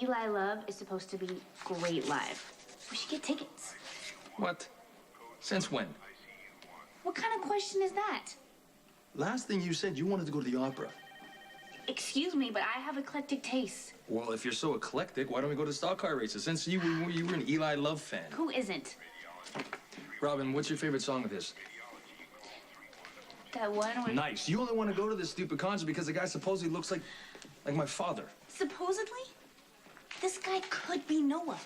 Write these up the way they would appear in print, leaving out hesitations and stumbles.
Eli Love is supposed to be great live. We should get tickets. What? Since when? What kind of question is that? Last thing you said, you wanted to go to the opera. Excuse me, but I have eclectic tastes. Well, if you're so eclectic, why don't we go to stock car races? Since you were an Eli Love fan. Who isn't? Robin, what's your favorite song of his? That one where... Nice. You only want to go to this stupid concert because the guy supposedly looks like my father. Supposedly? This guy could be Noah.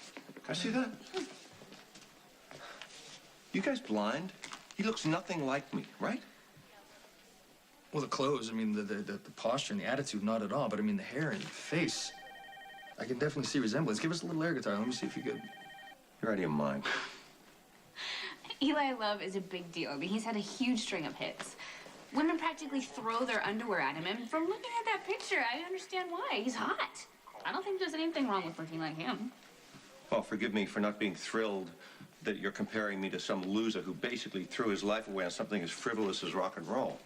I see that. You guys blind? He looks nothing like me, right? Well, the clothes, I mean, the posture and the attitude, not at all. But, I mean, the hair and the face. I can definitely see resemblance. Give us a little air guitar. Let me see if you could. You're out of your mind. Eli Love is a big deal. I mean, he's had a huge string of hits. Women practically throw their underwear at him, and from looking at that picture, I understand why. He's hot. I don't think there's anything wrong with looking like him. Well, forgive me for not being thrilled that you're comparing me to some loser who basically threw his life away on something as frivolous as rock and roll.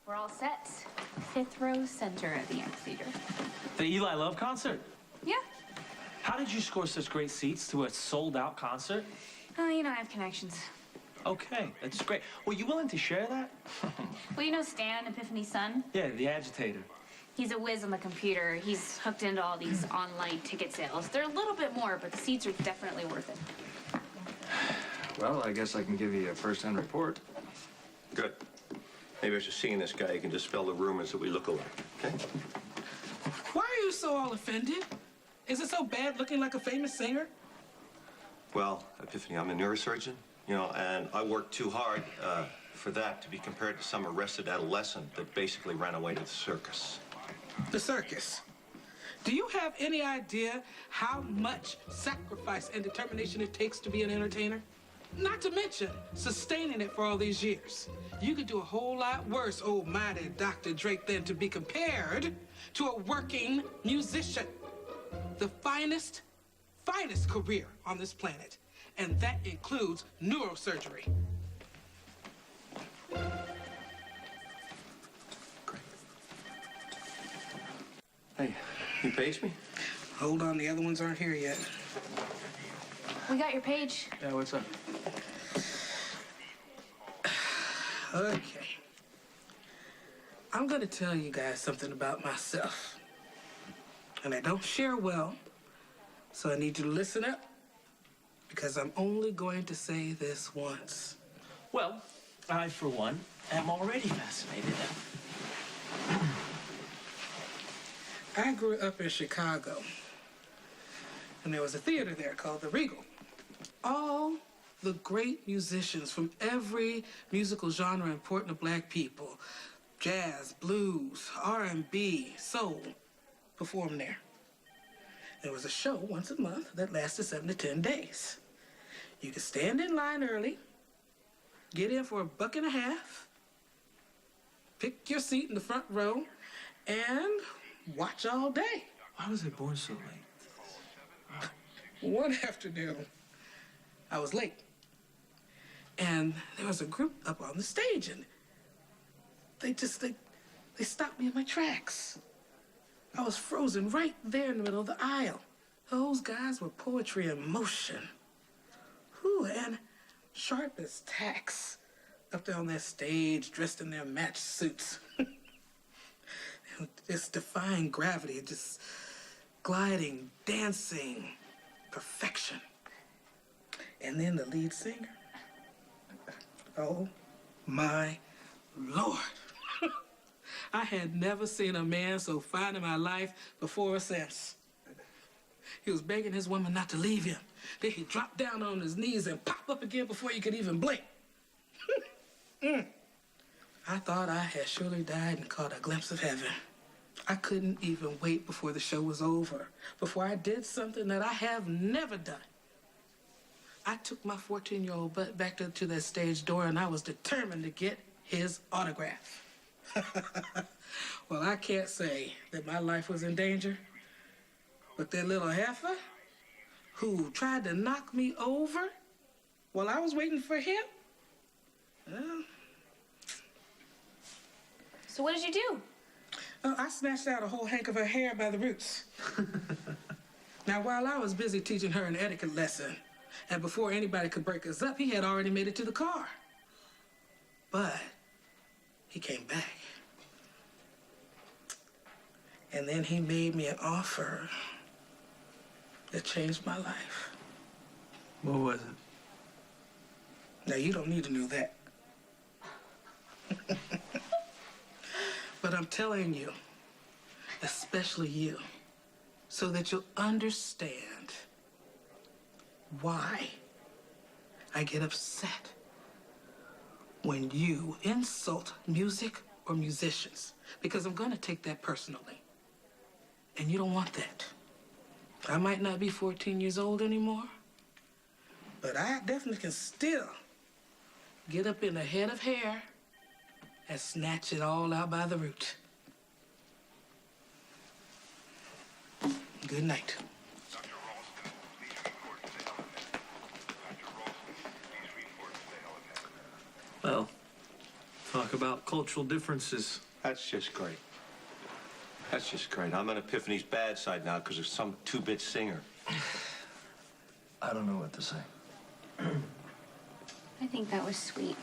We're all set. 5th row center at the amphitheater. The Eli Love concert? Yeah. How did you score such great seats to a sold-out concert? Oh, you know, I have connections. Okay, that's great. Were you willing to share that? Well, you know Stan, Epiphany's son? Yeah, the agitator. He's a whiz on the computer. He's hooked into all these online ticket sales. They're a little bit more, but the seats are definitely worth it. Well, I guess I can give you a first-hand report. Good. Maybe after seeing this guy, you can dispel the rumors that we look alike, okay? Why are you so all offended? Is it so bad looking like a famous singer? Well, Epiphany, I'm a neurosurgeon, you know, and I worked too hard for that to be compared to some arrested adolescent that basically ran away to the circus. The circus. Do you have any idea how much sacrifice and determination it takes to be an entertainer? Not to mention sustaining it for all these years. You could do a whole lot worse, oh mighty Dr. Drake, than to be compared to a working musician. The finest career on this planet. And that includes neurosurgery. Great. Hey, you paged me? Hold on, the other ones aren't here yet. We got your page. Yeah, what's up? Okay. I'm gonna tell you guys something about myself. And I don't share well, so I need you to listen up, because I'm only going to say this once. Well, I, for one, am already fascinated. I grew up in Chicago, and there was a theater there called the Regal. All the great musicians from every musical genre important to black people, jazz, blues, R&B, soul, performed there. There was a show once a month that lasted 7 to 10 days. You could stand in line early, get in for $1.50, pick your seat in the front row, and watch all day. Why was I born so late? One afternoon, I was late. And there was a group up on the stage, and they stopped me in my tracks. I was frozen right there in the middle of the aisle. Those guys were poetry in motion. Whew, and sharp as tacks up there on that stage, dressed in their matched suits. Just defying gravity, just gliding, dancing, perfection. And then the lead singer. Oh, my Lord. I had never seen a man so fine in my life before or since. He was begging his woman not to leave him. Then he dropped down on his knees and popped up again before you could even blink. I thought I had surely died and caught a glimpse of heaven. I couldn't even wait before the show was over, before I did something that I have never done. I took my 14-year-old butt back to that stage door, and I was determined to get his autograph. Well, I can't say that my life was in danger, but that little heifer who tried to knock me over while I was waiting for him, well... So what did you do? I snatched out a whole hank of her hair by the roots. Now, while I was busy teaching her an etiquette lesson, and before anybody could break us up, he had already made it to the car. But he came back. And then he made me an offer that changed my life. What was it? Now, you don't need to know that. But I'm telling you, especially you, so that you'll understand why I get upset when you insult music or musicians, because I'm going to take that personally. And you don't want that. I might not be 14 years old anymore, but I definitely can still get up in a head of hair and snatch it all out by the root. Good night. Well, talk about cultural differences. That's just great. That's just great. I'm on Epiphany's bad side now because of some two-bit singer. I don't know what to say. I think that was sweet.